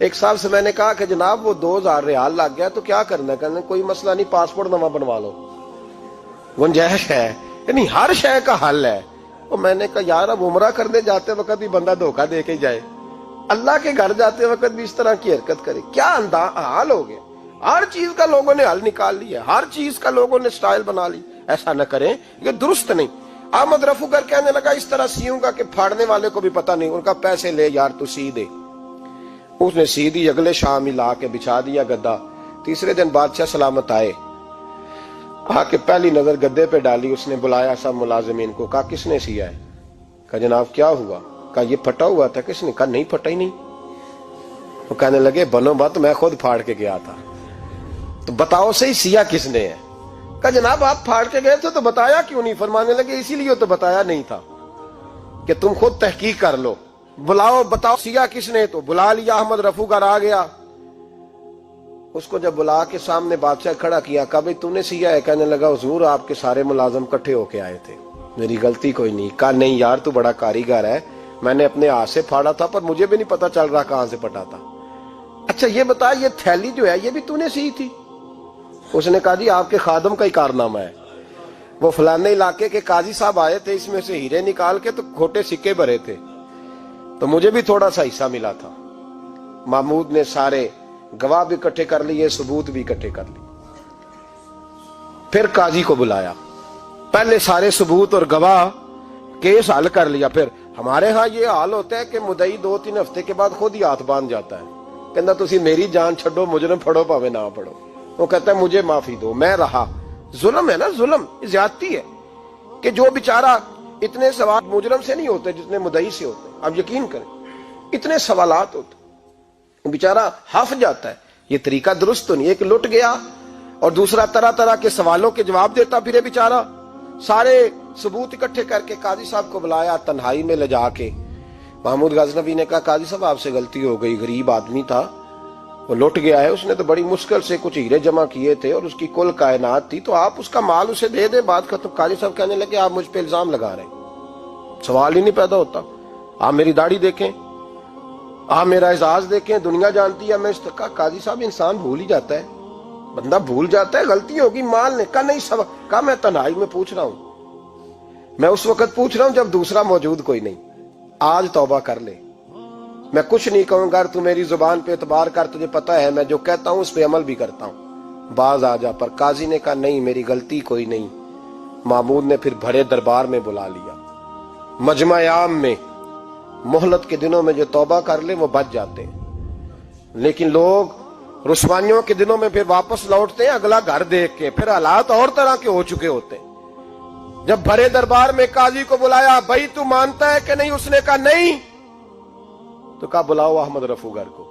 ایک صاحب سے میں نے کہا کہ جناب وہ 2000 ریال لگ گیا تو کیا کرنا ہے؟ کہنے کوئی مسئلہ نہیں، پاسپورٹ نواں بنوا لو، گنجائش ہے، یعنی ہر شے کا حل ہے۔ اور میں نے کہا یار اب عمرہ کرنے جاتے وقت بھی بندہ دھوکہ دے کے جائے، اللہ کے گھر جاتے وقت بھی اس طرح کی حرکت کرے، کیا حال ہو گیا؟ ہر چیز کا لوگوں نے حل نکال لیا، ہر چیز کا لوگوں نے سٹائل بنا لی۔ ایسا نہ کریں، یہ درست نہیں۔ احمد رفو گر کہنے لگا اس طرح سیوں گا کہ پھاڑنے والے کو بھی پتہ نہیں۔ ان کا پیسے لے یار تو سی دے۔ اس نے سی دی، اگلے شام ہی لا کے بچھا دیا گدا۔ تیسرے دن بادشاہ سلامت آئے، آ کے پہلی نظر گدے پہ ڈالی، اس نے بلایا سب ملازمین کو، کہا کس نے سیا ہے؟ کہا جناب کیا ہوا؟ کہا یہ پھٹا ہوا تھا۔ کس نے؟ کہا نہیں پھٹا ہی نہیں۔ وہ کہنے لگے بنو مت، میں خود پھاڑ کے گیا تھا۔ تو بتاؤ صحیح سیا کس نے ہے؟ کہا جناب آپ پھاڑ کے گئے تھے تو بتایا کیوں نہیں؟ فرمانے لگے اسی لیے تو بتایا نہیں تھا کہ تم خود تحقیق کر لو، بلاؤ بتاؤ سیا کس نے۔ تو بلا لیا، احمد رفو گر آ گیا۔ اس کو جب بلا کے سامنے بادشاہ کھڑا کیا، کہا بھئی تو نے سیا ہے؟ کہنے لگا حضور آپ کے سارے ملازم کٹھے ہو کے آئے تھے، میری غلطی کوئی نہیں۔ کہا نہیں یار تو بڑا کاریگر ہے، میں نے اپنے ہاتھ سے پھاڑا تھا پر مجھے بھی نہیں پتا چل رہا کہاں سے پھٹا تھا۔ اچھا یہ بتا یہ تھیلی جو ہے یہ بھی تو نے سی تھی؟ اس نے کہا جی آپ کے خادم کا ہی کارنامہ ہے، وہ فلانے علاقے کے قاضی صاحب آئے تھے، اس میں سے ہیرے نکال کے تو کھوٹے سکے بھرے تھے، تو مجھے بھی تھوڑا سا حصہ ملا تھا۔ محمود نے سارے گواہ بھی اکٹھے کر لیے، ثبوت بھی اکٹھے کر لیے۔ پھر قاضی کو بلایا، پہلے سارے ثبوت اور گواہ کیس حل کر لیا۔ پھر ہمارے ہاں یہ حال ہوتا ہے کہ مدعی 2-3 ہفتے کے بعد خود ہی ہاتھ باندھ جاتا ہے، کہنا تسی میری جان چھڈو، مجرم پھڑو پاوے نہ پڑھو۔ وہ کہتا ہے مجھے معافی دو، میں رہا۔ ظلم ہے نا، ظلم زیادتی ہے کہ جو بیچارہ اتنے سوال مجرم سے نہیں ہوتے جتنے مدعی سے ہوتے ہیں۔ اب یقین کریں اتنے سوالات ہوتے، بیچارہ ہف جاتا ہے۔ یہ طریقہ درست تو نہیں، ایک لٹ گیا اور دوسرا طرح طرح کے سوالوں کے جواب دیتا پھرے بیچارہ۔ سارے ثبوت اکٹھے کر کے قاضی صاحب کو بلایا، تنہائی میں لے جا کے محمود غزنوی نے کہا قاضی صاحب آپ سے غلطی ہو گئی، غریب آدمی تھا، وہ لٹ گیا ہے، اس نے تو بڑی مشکل سے کچھ ہیرے جمع کیے تھے اور اس کی کل کائنات تھی، تو آپ اس کا مال اسے دے دیں، بات ختم۔ قاضی صاحب کہنے لگے آپ مجھ پہ الزام لگا رہے ہیں، سوال ہی نہیں پیدا ہوتا۔ آپ میری داڑھی دیکھیں، آپ میرا اعزاز دیکھیں، دنیا جانتی ہے میں اس کا۔ قاضی صاحب انسان بھول ہی جاتا ہے، بندہ بھول جاتا ہے، غلطی ہوگی، مال نے کہا نہیں سب۔ کہا میں تنہائی میں پوچھ رہا ہوں، میں اس وقت پوچھ رہا ہوں جب دوسرا موجود کوئی نہیں، آج توبہ کر لے، میں کچھ نہیں کہوں گا، تو میری زبان پہ اعتبار کر، تجھے پتا ہے میں جو کہتا ہوں اس پہ عمل بھی کرتا ہوں، باز آ جا۔ پر قاضی نے کہا نہیں میری غلطی کوئی نہیں۔ محمود نے پھر بڑے دربار میں بلا لیا، مجمع عام میں۔ مہلت کے دنوں میں جو توبہ کر لے وہ بچ جاتے ہیں، لیکن لوگ رسوائیوں کے دنوں میں پھر واپس لوٹتے ہیں اگلا گھر دیکھ کے، پھر حالات اور طرح کے ہو چکے ہوتے ہیں۔ جب بڑے دربار میں قاضی کو بلایا، بھائی تو مانتا ہے کہ نہیں؟ اس نے کہا نہیں۔ تو کہا بلاؤ احمد رفو گر کو۔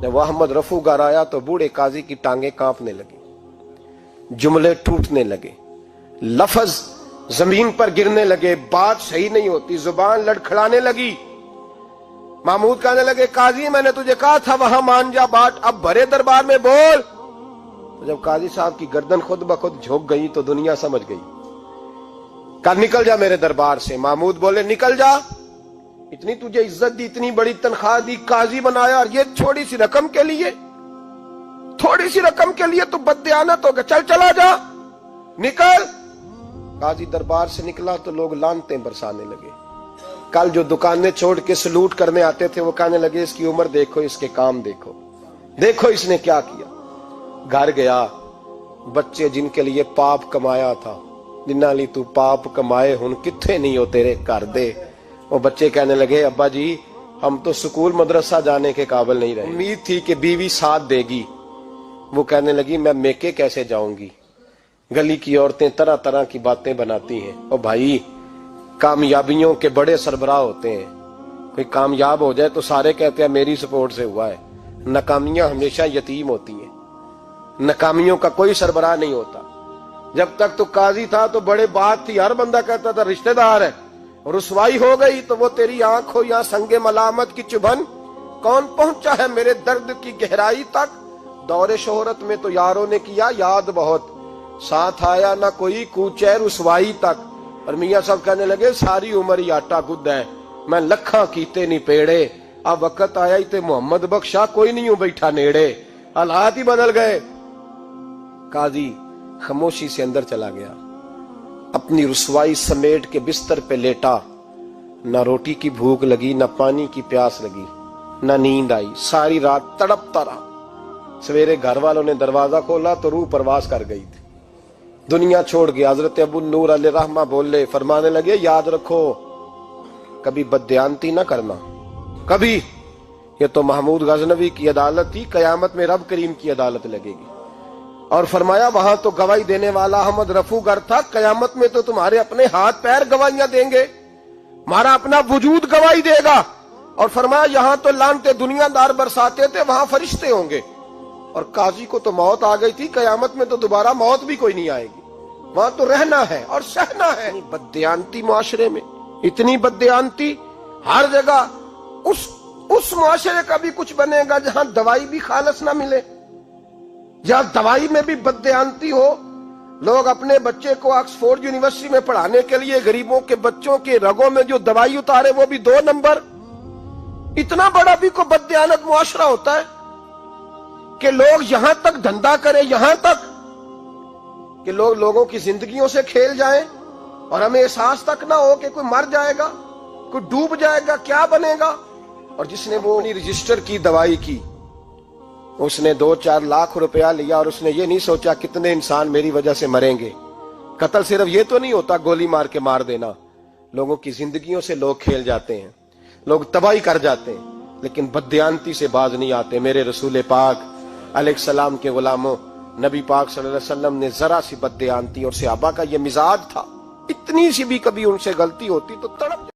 جب احمد رفو گر آیا تو بوڑھے قاضی کی ٹانگیں کانپنے لگی، جملے ٹوٹنے لگے، لفظ زمین پر گرنے لگے، بات صحیح نہیں ہوتی، زبان لڑکھڑانے لگی۔ محمود کہنے لگے قاضی میں نے تجھے کہا تھا وہاں مان جا بات، اب بڑے دربار میں بول۔ تو جب قاضی صاحب کی گردن خود بخود جھک گئی تو دنیا سمجھ گئی، کہا نکل جا میرے دربار سے۔ محمود بولے نکل جا، اتنی تجھے عزت دی، اتنی بڑی تنخواہ دی، قاضی بنایا، اور یہ چھوٹی سی رقم کے لیے، تھوڑی سی رقم کے لیے تو بددیانت ہو گیا، چل چلا جا، نکل۔ قاضی دربار سے نکلا تو لوگ لعنتیں برسانے لگے۔ کل جو دکانیں چھوڑ کے سلوٹ کرنے آتے تھے وہ کہنے لگے اس کی عمر دیکھو، اس کے کام دیکھو، دیکھو اس نے کیا کیا۔ گھر گیا، بچے جن کے لیے پاپ کمایا تھا، جنہاں لی تو پاپ کمائے ہن کتھے نہیں ہو تیرے کر دے۔ وہ بچے کہنے لگے ابا جی ہم تو سکول مدرسہ جانے کے قابل نہیں رہے، امید تھی کہ بیوی ساتھ دے گی۔ وہ کہنے لگی میں میکے کیسے جاؤں گی، گلی کی عورتیں طرح طرح کی باتیں بناتی ہیں۔ اور بھائی کامیابیوں کے بڑے سربراہ ہوتے ہیں، کوئی کامیاب ہو جائے تو سارے کہتے ہیں میری سپورٹ سے ہوا ہے، ناکامیاں ہمیشہ یتیم ہوتی ہیں، ناکامیوں کا کوئی سربراہ نہیں ہوتا۔ جب تک تو قاضی تھا تو بڑے بات تھی، ہر بندہ کہتا تھا رشتہ دار ہے، رسوائی ہو گئی تو وہ تیری آنکھ ہو یا سنگ ملامت کی چبھن، کون پہنچا ہے میرے درد کی گہرائی تک، دور شہرت میں تو یاروں نے کیا یاد بہت، ساتھ آیا نہ کوئی کوچے رسوائی تک۔ اور میاں صاحب کہنے لگے ساری عمر ہی آٹا گد ہے، میں لکھاں کیتے نہیں پیڑے، اب وقت آیا ہی تے محمد بخشا کوئی نہیں ہوں بیٹھا نیڑے، حالات ہی بدل گئے۔ قاضی خاموشی سے اندر چلا گیا، اپنی رسوائی سمیٹ کے بستر پہ لیٹا، نہ روٹی کی بھوک لگی، نہ پانی کی پیاس لگی، نہ نیند آئی، ساری رات تڑپتا رہا۔ سویرے گھر والوں نے دروازہ کھولا تو روح پرواز کر گئی تھی، دنیا چھوڑ گیا۔ حضرت ابو النور علیہ رحمہ بولے، فرمانے لگے یاد رکھو کبھی بددیانتی نہ کرنا، کبھی۔ یہ تو محمود غزنوی کی عدالت تھی، قیامت میں رب کریم کی عدالت لگے گی۔ اور فرمایا وہاں تو گواہی دینے والا احمد رفو گر تھا، قیامت میں تو تمہارے اپنے ہاتھ پیر گواہیاں دیں گے، ہمارا اپنا وجود گواہی دے گا۔ اور فرمایا یہاں تو لانتے دنیا دار برساتے تھے، وہاں فرشتے ہوں گے۔ اور قاضی کو تو موت آ گئی تھی، قیامت میں تو دوبارہ موت بھی کوئی نہیں آئے گی، وہاں تو رہنا ہے اور سہنا ہے۔ بددیانتی معاشرے میں، اتنی بددیانتی ہر جگہ۔ اس معاشرے کا بھی کچھ بنے گا جہاں دوائی بھی خالص نہ ملے، جہاں دوائی میں بھی بددیانتی ہو۔ لوگ اپنے بچے کو آکسفورڈ یونیورسٹی میں پڑھانے کے لیے غریبوں کے بچوں کے رگوں میں جو دوائی اتارے وہ بھی 2 نمبر۔ اتنا بڑا بھی کوئی بددیانت معاشرہ ہوتا ہے کہ لوگ یہاں تک دھندا کریں، یہاں تک کہ لوگ لوگوں کی زندگیوں سے کھیل جائیں اور ہمیں احساس تک نہ ہو کہ کوئی مر جائے گا، کوئی ڈوب جائے گا، کیا بنے گا۔ اور جس نے وہ اپنی رجسٹر کی دوائی کی، اس نے 2-4 لاکھ روپیہ لیا اور اس نے یہ نہیں سوچا کتنے انسان میری وجہ سے مریں گے۔ قتل صرف یہ تو نہیں ہوتا گولی مار کے مار دینا، لوگوں کی زندگیوں سے لوگ کھیل جاتے ہیں، لوگ تباہی کر جاتے ہیں، لیکن بددیانتی سے باز نہیں آتے۔ میرے رسول پاک علیہ السلام کے غلاموں، نبی پاک صلی اللہ علیہ وسلم نے ذرا سی بددیانتی، اور صحابہ کا یہ مزاج تھا، اتنی سی بھی کبھی ان سے غلطی ہوتی تو تڑپ جاتے۔